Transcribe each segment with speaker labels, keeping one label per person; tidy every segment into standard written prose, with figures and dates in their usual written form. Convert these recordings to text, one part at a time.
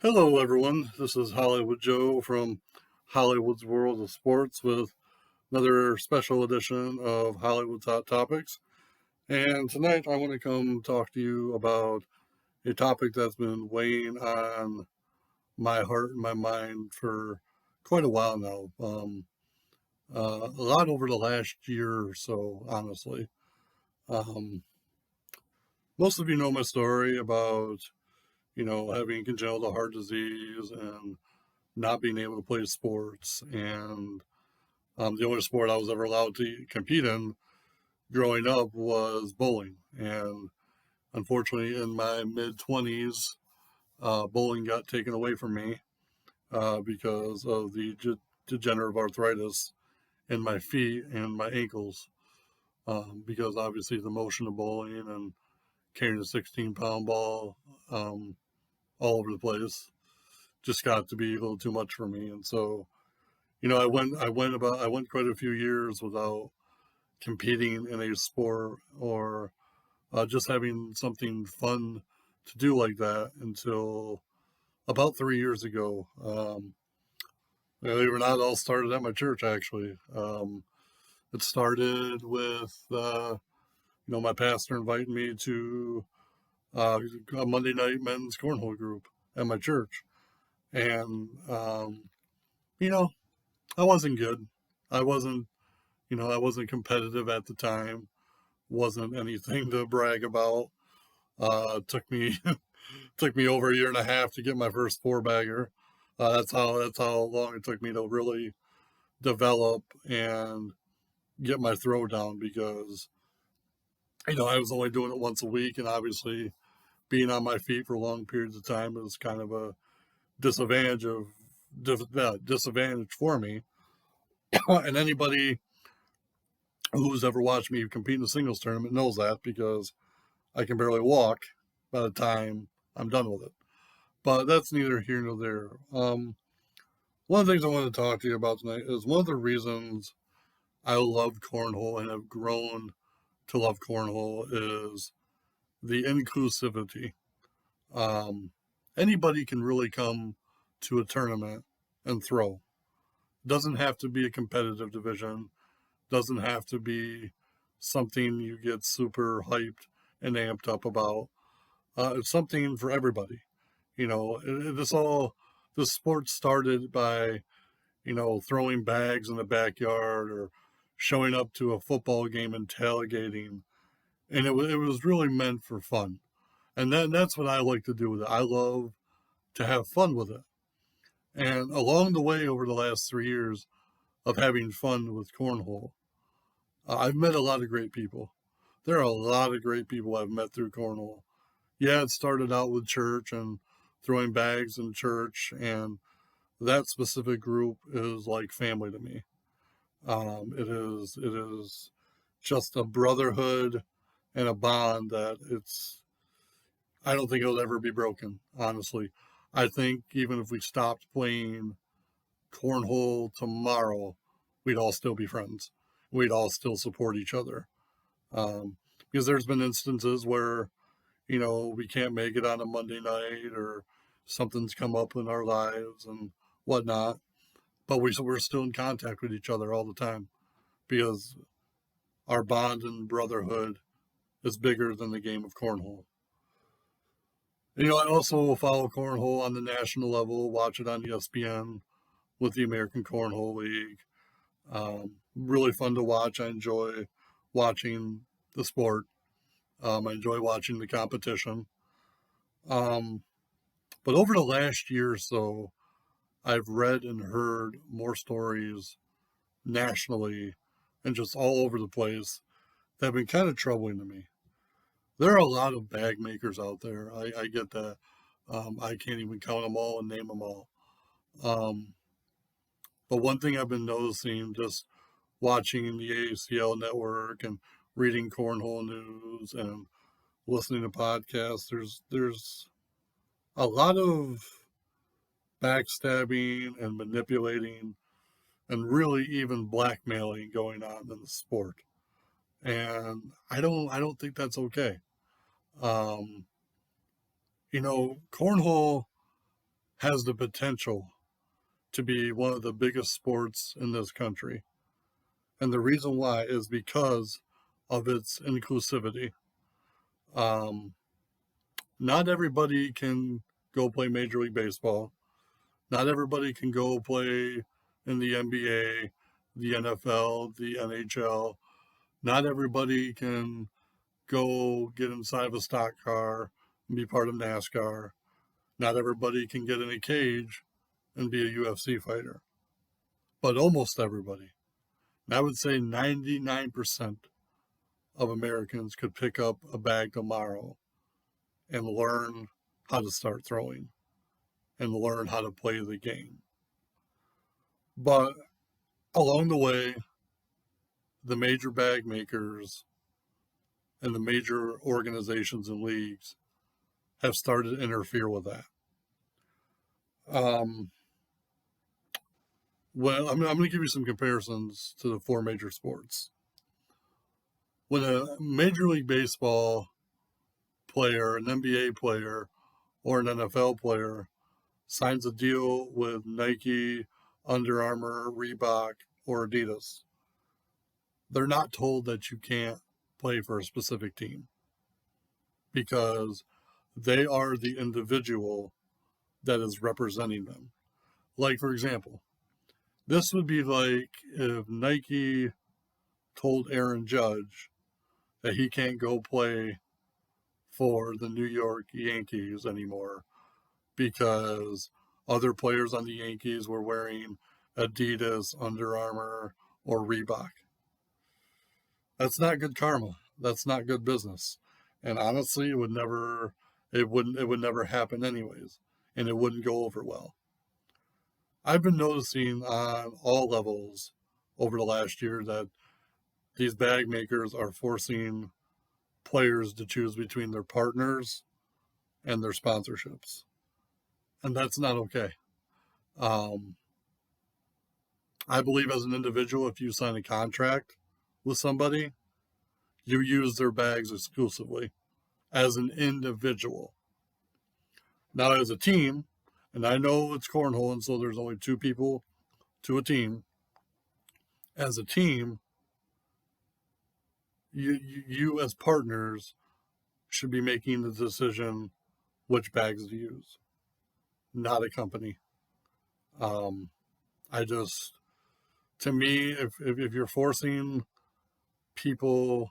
Speaker 1: Hello, everyone. This is Hollywood Joe from Hollywood's World of Sports with another special edition of Hollywood's Hot Topics. And tonight I want to come talk to you about a topic that's been weighing on my heart and my mind for quite a while now. A lot over the last year or so, honestly. Um, Most of you know my story about, having congenital heart disease and not being able to play sports. And the only sport I was ever allowed to compete in growing up was bowling. And unfortunately, in my mid 20s, bowling got taken away from me because of the degenerative arthritis in my feet and my ankles. Because obviously, the motion of bowling and carrying a 16-pound ball um, all over the place just got to be a little too much for me. And so, I went quite a few years without competing in a sport or just having something fun to do like that until about 3 years ago. Believe it or not, it all started at my church, actually. It started with, my pastor inviting me to a Monday night men's cornhole group at my church. And, you know, I wasn't good. I wasn't, I wasn't competitive at the time. Wasn't anything to brag about. Took me took me over a year and a half to get my first four bagger. That's how long it took me to really develop and get my throw down because I was only doing it once a week, and obviously being on my feet for long periods of time is kind of a disadvantage disadvantage for me. And anybody who's ever watched me compete in a singles tournament knows that because I can barely walk by the time I'm done with it. But that's neither here nor there. One of the things I want to talk to you about tonight is one of the reasons I love cornhole and have grown to love cornhole is the inclusivity. Um, Anybody can really come to a tournament and throw. Doesn't have to be a competitive division. Doesn't have to be something you get super hyped and amped up about. It's something for everybody. This sport started by throwing bags in the backyard or showing up to a football game and tailgating. And it was really meant for fun. And that's what I like to do with it. I love to have fun with it. And along the way, over the last 3 years of having fun with cornhole, I've met a lot of great people. There are a lot of great people I've met through cornhole. Yeah, it started out with church and throwing bags in church, and that specific group is like family to me. It is just a brotherhood and a bond that I don't think it'll ever be broken, honestly. I think even if we stopped playing cornhole tomorrow, we'd all still be friends. We'd all still support each other. Because there's been instances where, we can't make it on a Monday night or something's come up in our lives and whatnot, but we're still in contact with each other all the time because our bond and brotherhood is bigger than the game of cornhole. I also follow cornhole on the national level, watch it on ESPN with the American Cornhole League. Really fun to watch. I enjoy watching the sport. I enjoy watching the competition. Um, but over the last year or so, I've read and heard more stories nationally and just all over the place that have been kind of troubling to me. There are a lot of bag makers out there. I get that. I can't even count them all and name them all. Um, but one thing I've been noticing just watching the ACL network and reading cornhole news and listening to podcasts, there's a lot of backstabbing and manipulating and really even blackmailing going on in the sport. And I don't think that's okay. Um, Cornhole has the potential to be one of the biggest sports in this country. And the reason why is because of its inclusivity. Um, Not everybody can go play Major League Baseball. Not everybody can go play in the NBA, the NFL, the NHL. Not everybody can go get inside of a stock car and be part of NASCAR. Not everybody can get in a cage and be a UFC fighter, but almost everybody. And I would say 99% of Americans could pick up a bag tomorrow and learn how to start throwing and learn how to play the game. But along the way, the major bag makers and the major organizations and leagues have started to interfere with that. Um, well, I'm going to give you some comparisons to the four major sports. When a Major League Baseball player, an NBA player, or an NFL player signs a deal with Nike, Under Armour, Reebok, or Adidas, they're not told that you can't play for a specific team because they are the individual that is representing them. Like, for example, this would be like if Nike told Aaron Judge that he can't go play for the New York Yankees anymore because other players on the Yankees were wearing Adidas, Under Armour, or Reebok. That's not good karma. That's not good business. And honestly, it would never happen anyways, and it wouldn't go over well. I've been noticing on all levels over the last year that these bag makers are forcing players to choose between their partners and their sponsorships. And that's not okay. Um, I believe as an individual, if you sign a contract with somebody, you use their bags exclusively as an individual. Now, as a team, and I know it's cornhole, and so there's only two people to a team. As a team, you as partners should be making the decision which bags to use, not a company. Um, I just, to me, if you're forcing people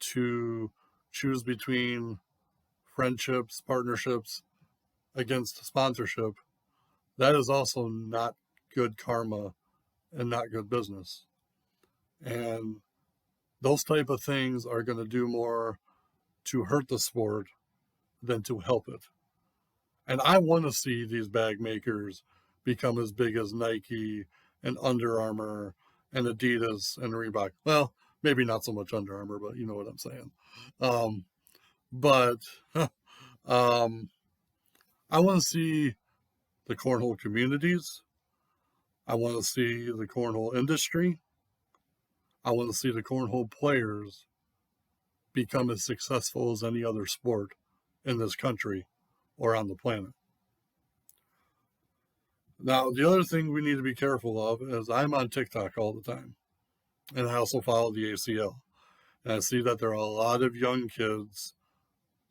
Speaker 1: to choose between friendships, partnerships against sponsorship, that is also not good karma and not good business. And those type of things are going to do more to hurt the sport than to help it. And I want to see these bag makers become as big as Nike and Under Armour and Adidas and Reebok. Well, maybe not so much Under Armour, but you know what I'm saying. Um, but um, I want to see the cornhole communities. I want to see the cornhole industry. I want to see the cornhole players become as successful as any other sport in this country or on the planet. Now, the other thing we need to be careful of is I'm on TikTok all the time, and I also follow the ACL. And I see that there are a lot of young kids,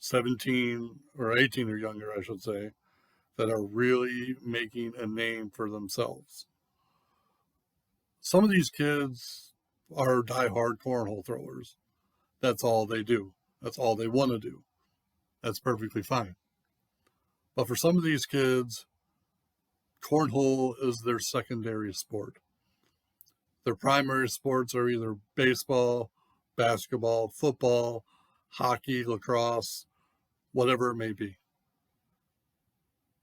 Speaker 1: 17 or 18 or younger, I should say, that are really making a name for themselves. Some of these kids are die-hard cornhole throwers. That's all they do. That's all they want to do. That's perfectly fine. But for some of these kids, cornhole is their secondary sport. Their primary sports are either baseball, basketball, football, hockey, lacrosse, whatever it may be.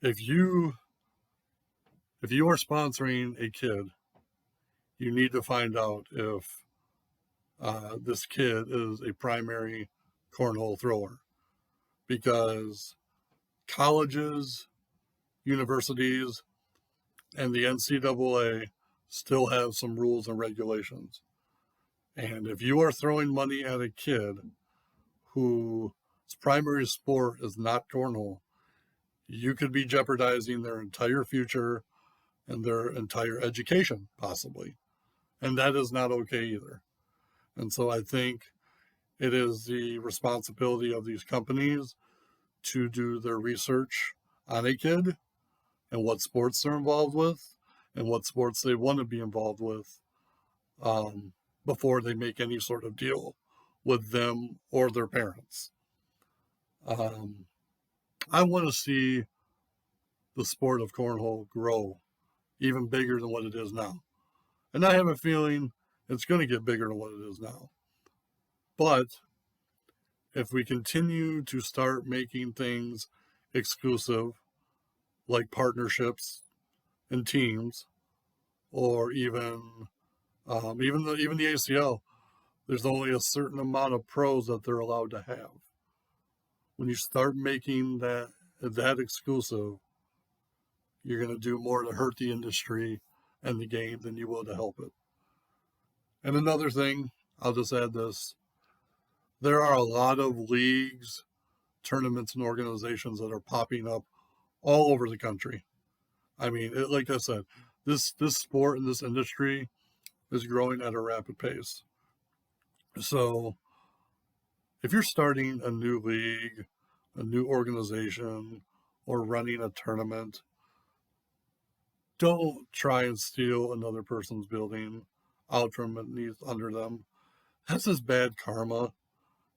Speaker 1: If you are sponsoring a kid, you need to find out if this kid is a primary cornhole thrower, because colleges, universities, and the NCAA still have some rules and regulations. And if you are throwing money at a kid whose primary sport is not cornhole, you could be jeopardizing their entire future and their entire education, possibly. And that is not okay either. And so I think it is the responsibility of these companies to do their research on a kid and what sports they're involved with and what sports they want to be involved with before they make any sort of deal with them or their parents. I want to see the sport of cornhole grow even bigger than what it is now. And I have a feeling it's going to get bigger than what it is now. But if we continue to start making things exclusive, like partnerships and teams, or even the ACL, there's only a certain amount of pros that they're allowed to have. When you start making that exclusive, you're going to do more to hurt the industry and the game than you will to help it. And another thing, I'll just add this. There are a lot of leagues, tournaments, and organizations that are popping up all over the country. I mean, like I said, this sport and this industry is growing at a rapid pace. So if you're starting a new league, a new organization, or running a tournament, don't try and steal another person's building out from underneath under them. That's just bad karma.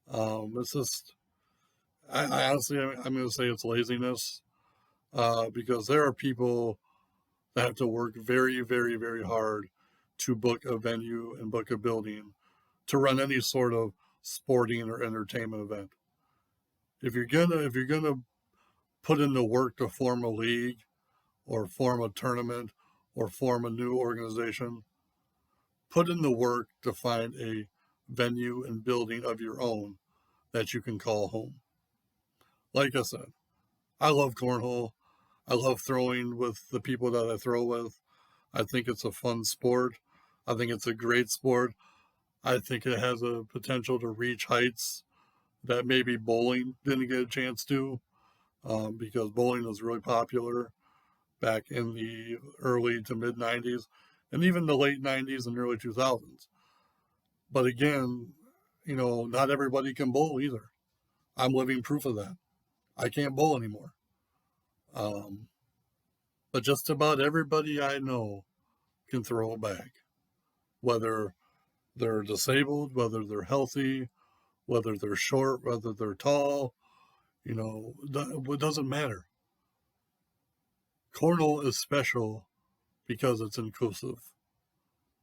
Speaker 1: It's just, I honestly, I'm going to say it's laziness, because there are people that have to work very, very, very hard to book a venue and book a building to run any sort of sporting or entertainment event. If you're gonna put in the work to form a league or form a tournament or form a new organization, put in the work to find a venue and building of your own that you can call home. Like I said, I love cornhole. I love throwing with the people that I throw with. I think it's a fun sport. I think it's a great sport. I think it has a potential to reach heights that maybe bowling didn't get a chance to, because bowling was really popular back in the early to mid 90s and even the late 90s and early 2000s. But again, not everybody can bowl either. I'm living proof of that. I can't bowl anymore. But just about everybody I know can throw a bag, whether they're disabled, whether they're healthy, whether they're short, whether they're tall, it doesn't matter. Cornhole is special because it's inclusive,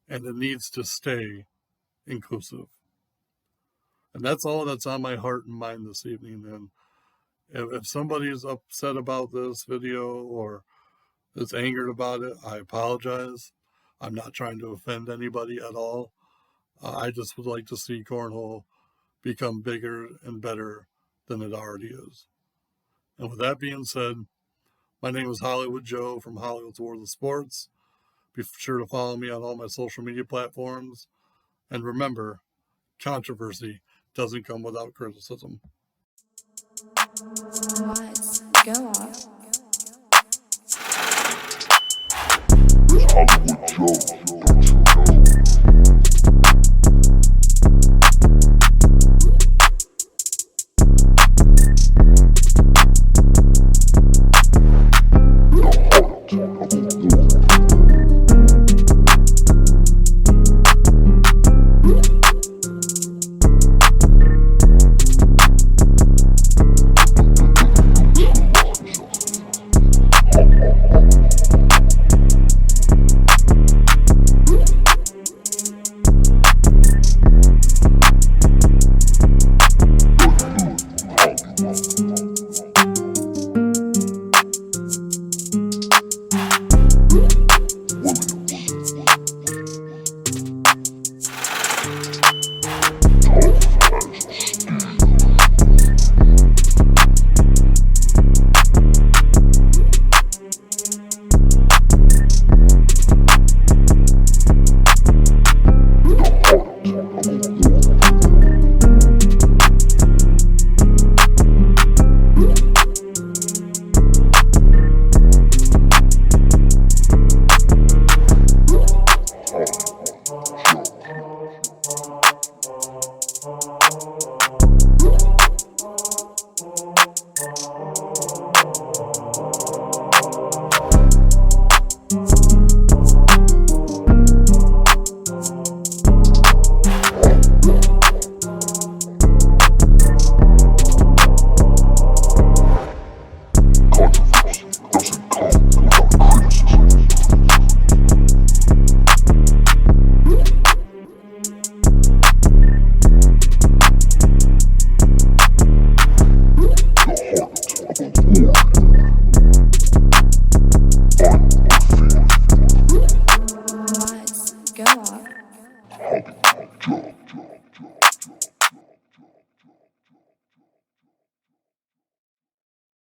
Speaker 1: and it needs to stay inclusive. And that's all that's on my heart and mind this evening. And if somebody is upset about this video or is angered about it, I apologize. I'm not trying to offend anybody at all. I just would like to see cornhole become bigger and better than it already is. And with that being said, my name is Hollywood Joe from Hollywood's World of Sports. Be sure to follow me on all my social media platforms. And remember, controversy doesn't come without criticism.
Speaker 2: Lights go off.
Speaker 3: Hollywood Joe, don't you know? The heart of the